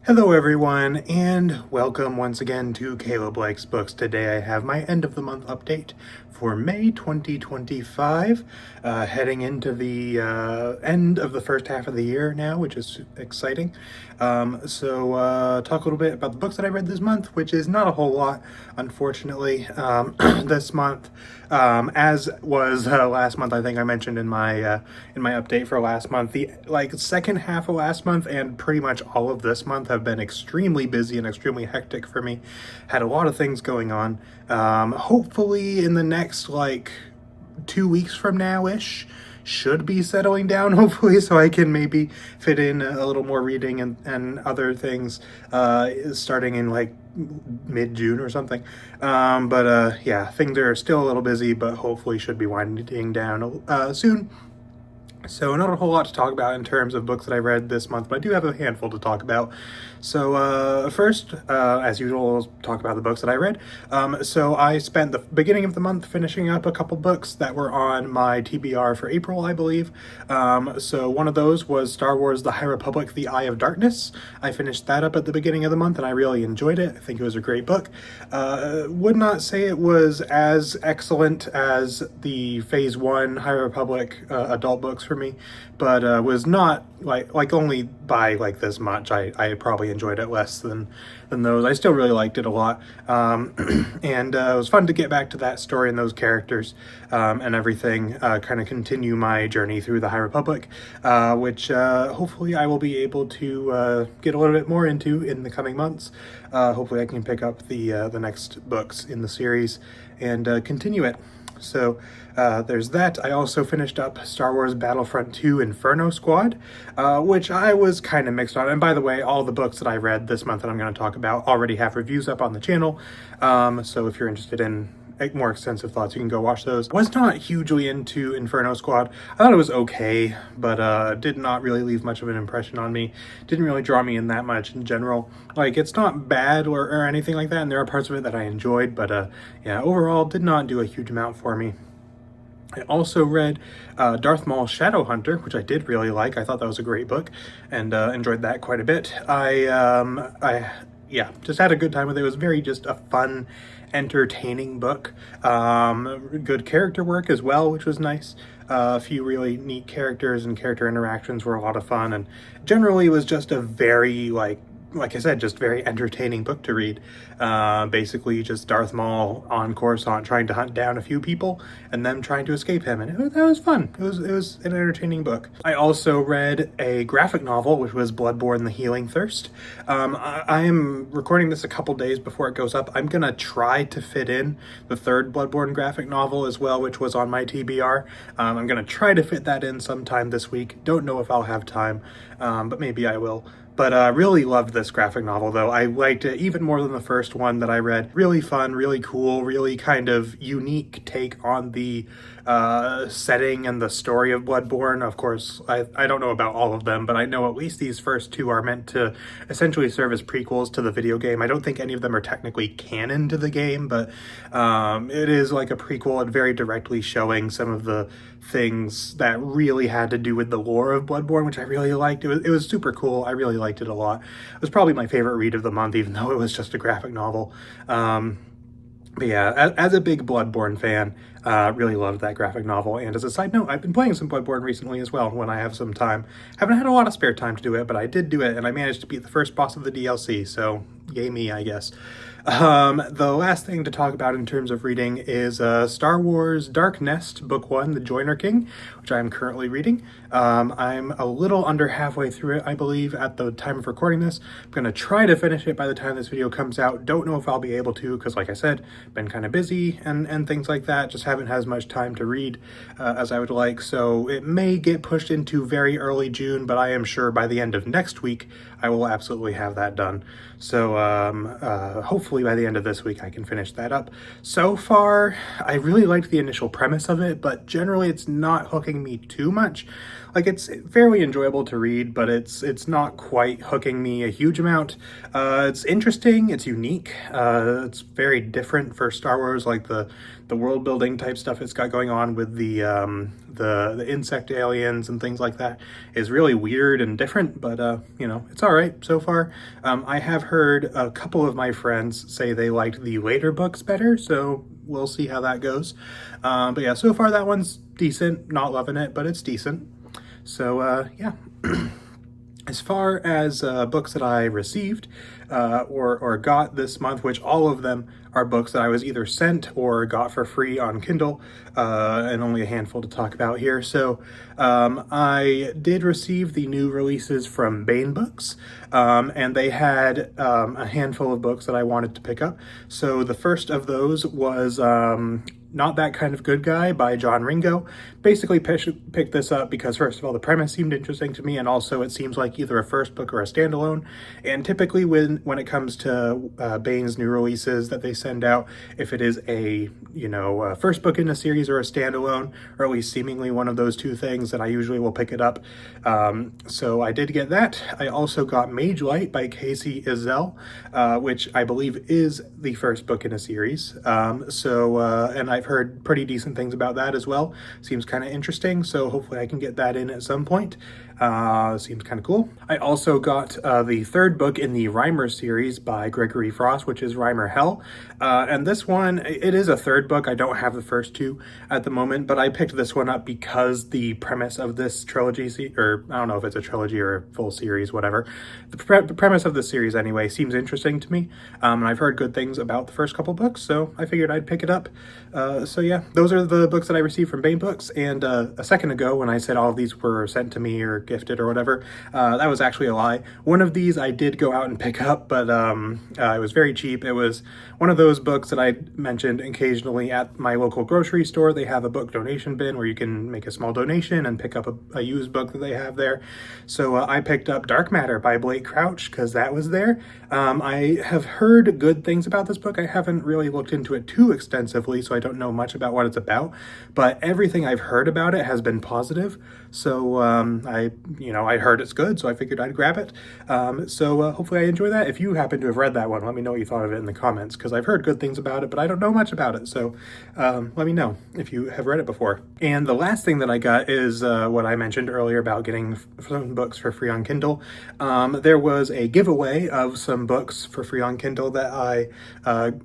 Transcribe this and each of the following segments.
Hello everyone, and welcome once again to Caleb Likes Books. Today I have my end of the month update for May 2025, heading into the end of the first half of the year now, which is exciting. Talk a little bit about the books that I read this month, which is not a whole lot, unfortunately. This month, as was last month, I think I mentioned in my update for last month, the second half of last month and pretty much all of this month have been extremely busy and extremely hectic for me. Had a lot of things going on. Hopefully in the next 2 weeks from now-ish, should be settling down, hopefully, so I can maybe fit in a little more reading and other things starting in mid-June or something. Yeah, things are still a little busy, but hopefully should be winding down soon. So not a whole lot to talk about in terms of books that I read this month, but I do have a handful to talk about. So first, as usual, I'll talk about the books that I read. So I spent the beginning of the month finishing up a couple books that were on my TBR for April, I believe. So one of those was Star Wars: The High Republic, The Eye of Darkness. I finished that up at the beginning of the month, and I really enjoyed it. I think it was a great book. Would not say it was as excellent as the Phase 1 High Republic adult books for me, but was not only by this much. I probably enjoyed it less than those. I still really liked it a lot, and it was fun to get back to that story and those characters and everything, kind of continue my journey through the High Republic, which hopefully I will be able to get a little bit more into in the coming months. Hopefully I can pick up the next books in the series and continue it. So there's that. I also finished up Star Wars Battlefront 2 Inferno Squad, which I was kind of mixed on. And by the way, all the books that I read this month that I'm going to talk about already have reviews up on the channel. So if you're interested in more extensive thoughts, you can go watch those. Was not hugely into Inferno Squad. I thought it was okay, but did not really leave much of an impression on me. Didn't really draw me in that much in general. It's not bad or anything like that, and there are parts of it that I enjoyed, but yeah, overall did not do a huge amount for me. I also read Darth Maul's Shadowhunter, which I did really like. I thought that was a great book and enjoyed that quite a bit. Yeah, just had a good time with it. It was very just a fun, entertaining book. Good character work as well, which was nice. A few really neat characters and character interactions were a lot of fun, and generally was just a very like I said, just very entertaining book to read. Basically just Darth Maul on Coruscant trying to hunt down a few people and them trying to escape him, and that was fun. It was an entertaining book. I also read a graphic novel, which was Bloodborne: The Healing Thirst. I am recording this a couple days before it goes up. I'm gonna try to fit in the third Bloodborne graphic novel as well, which was on my TBR. I'm gonna try to fit that in sometime this week. Don't know if I'll have time, but maybe I will. But really loved this graphic novel, though. I liked it even more than the first one that I read. Really fun, really cool, really kind of unique take on the setting and the story of Bloodborne. Of course, I don't know about all of them, but I know at least these first two are meant to essentially serve as prequels to the video game. I don't think any of them are technically canon to the game, but it is like a prequel and very directly showing some of the things that really had to do with the lore of Bloodborne, which I really liked. It was super cool. I really liked it a lot. It was probably my favorite read of the month, even though it was just a graphic novel. But yeah, as a big Bloodborne fan, really loved that graphic novel. And as a side note, I've been playing some Bloodborne recently as well when I have some time. Haven't had a lot of spare time to do it, but I did do it, and I managed to beat the first boss of the DLC, so yay me, I guess. The last thing to talk about in terms of reading is Star Wars Dark Nest, Book 1, The Joiner King, which I'm currently reading. I'm a little under halfway through it, I believe, at the time of recording this. I'm going to try to finish it by the time this video comes out. Don't know if I'll be able to, because like I said, been kind of busy and things like that. Just haven't had as much time to read as I would like, so it may get pushed into very early June, but I am sure by the end of next week, I will absolutely have that done. So hopefully by the end of this week I can finish that up. So far, I really liked the initial premise of it, but generally it's not hooking me too much. It's fairly enjoyable to read, but it's not quite hooking me a huge amount. It's interesting, it's unique, it's very different for Star Wars, the world building type stuff it's got going on with the the insect aliens and things like that is really weird and different, but you know, it's all right so far. I have heard a couple of my friends say they liked the later books better, so we'll see how that goes. But yeah, so far that one's decent. Not loving it, but it's decent. So yeah. As far as books that I received or got this month, which all of them are books that I was either sent or got for free on Kindle, and only a handful to talk about here. So I did receive the new releases from Baen Books, and they had a handful of books that I wanted to pick up. So the first of those was Not That Kind of Good Guy by John Ringo. Basically picked this up because, first of all, the premise seemed interesting to me, and also it seems like either a first book or a standalone. And typically when it comes to Baen's new releases that they send out, if it is a first book in a series or a standalone, or at least seemingly one of those two things, then I usually will pick it up. So I did get that. I also got Mage Light by Casey Ezzell, which I believe is the first book in a series. And I've heard pretty decent things about that as well. Seems kind of interesting, so hopefully I can get that in at some point. Seems kind of cool. I also got the third book in the Rhymer series by Gregory Frost, which is Rhymer Hell. And this one, it is a third book. I don't have the first two at the moment, but I picked this one up because the premise of this trilogy, or I don't know if it's a trilogy or a full series, whatever. The premise of this series, anyway, seems interesting to me. And I've heard good things about the first couple books, so I figured I'd pick it up. So yeah, those are the books that I received from Baen Books. And a second ago, when I said all of these were sent to me or gifted or whatever, that was actually a lie. One of these I did go out and pick up, but it was very cheap. It was one of those books that I mentioned occasionally at my local grocery store. They have a book donation bin where you can make a small donation and pick up a used book that they have there. So I picked up Dark Matter by Blake Crouch because that was there. I have heard good things about this book. I haven't really looked into it too extensively, so I don't know much about what it's about, but everything I've heard about it has been positive. So I heard it's good, so I figured I'd grab it. So hopefully I enjoy that. If you happen to have read that one, let me know what you thought of it in the comments, because I've heard good things about it, but I don't know much about it. So let me know if you have read it before. And the last thing that I got is what I mentioned earlier about getting some books for free on Kindle. There was a giveaway of some books for free on Kindle that I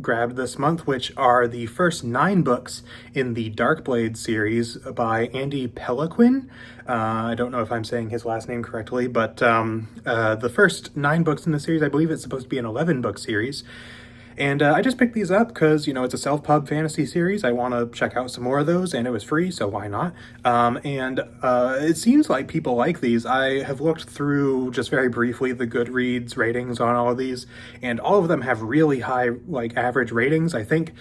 grabbed this month, which are the first 9 books in the Darkblade series by Andy Pelequin. I don't know if I'm saying his last name correctly, but the first 9 books in the series, I believe it's supposed to be an 11-book series. And I just picked these up because, it's a self-pub fantasy series. I want to check out some more of those, and it was free, so why not? It seems like people like these. I have looked through, just very briefly, the Goodreads ratings on all of these, and all of them have really high, average ratings. I think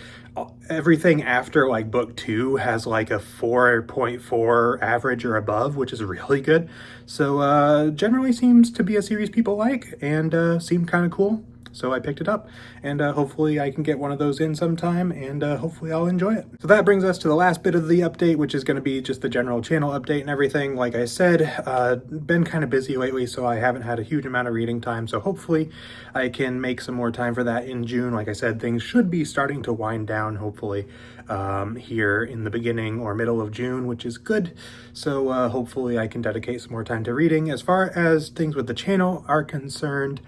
everything after, book 2 has, a 4.4 average or above, which is really good. So, generally seems to be a series people like, and seemed kind of cool. So I picked it up, and hopefully I can get one of those in sometime, and hopefully I'll enjoy it. So that brings us to the last bit of the update, which is going to be just the general channel update and everything. Like I said, been kind of busy lately, so I haven't had a huge amount of reading time, so hopefully I can make some more time for that in June. Like I said, things should be starting to wind down, hopefully, here in the beginning or middle of June, which is good. So hopefully I can dedicate some more time to reading. As far as things with the channel are concerned,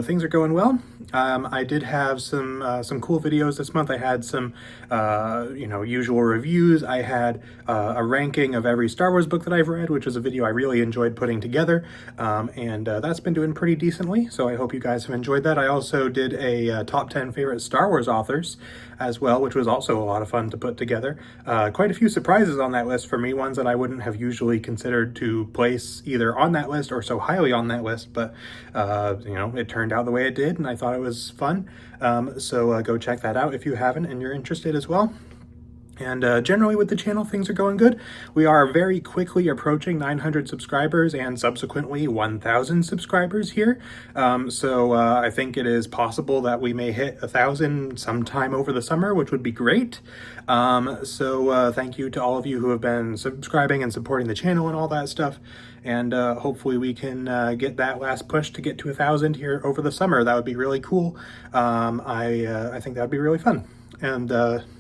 things are going well. I did have some cool videos this month. I had some, usual reviews. I had a ranking of every Star Wars book that I've read, which was a video I really enjoyed putting together, and that's been doing pretty decently, so I hope you guys have enjoyed that. I also did a top 10 favorite Star Wars authors as well, which was also a lot of fun to put together. Quite a few surprises on that list for me, ones that I wouldn't have usually considered to place either on that list or so highly on that list, but it turned out the way it did, and I thought it was fun. So go check that out if you haven't and you're interested as well. And generally with the channel, things are going good. We are very quickly approaching 900 subscribers and subsequently 1,000 subscribers here. So I think it is possible that we may hit 1,000 sometime over the summer, which would be great. So thank you to all of you who have been subscribing and supporting the channel and all that stuff. and hopefully we can get that last push to get to 1,000 here over the summer. That would be really cool. I think that would be really fun. And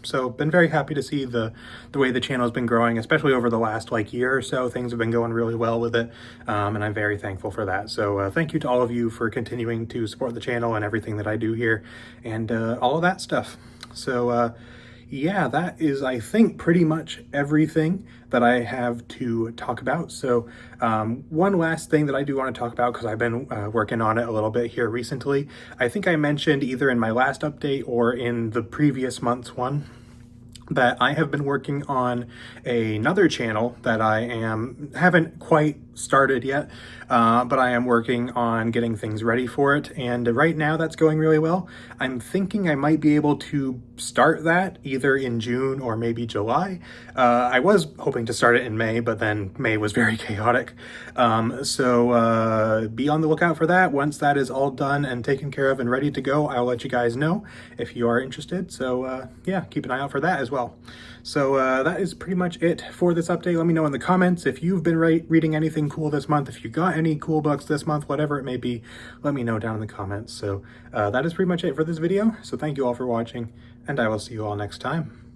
so been very happy to see the way the channel has been growing, especially over the last like year or so. Things have been going really well with it, and I'm very thankful for that. So thank you to all of you for continuing to support the channel and everything that I do here, and all of that stuff. So yeah, that is, I think, pretty much everything that I have to talk about. So one last thing that I do want to talk about, because I've been working on it a little bit here recently. I think I mentioned either in my last update or in the previous month's one that I have been working on another channel that I haven't quite started yet, but I am working on getting things ready for it, and right now that's going really well. I'm thinking I might be able to start that either in June or maybe July. I was hoping to start it in May, but then May was very chaotic. So be on the lookout for that. Once that is all done and taken care of and ready to go, I'll let you guys know if you are interested. So yeah, keep an eye out for that as well. So that is pretty much it for this update. Let me know in the comments if you've been reading anything cool this month, if you got any cool books this month, whatever it may be, let me know down in the comments. So that is pretty much it for this video. So thank you all for watching, and I will see you all next time.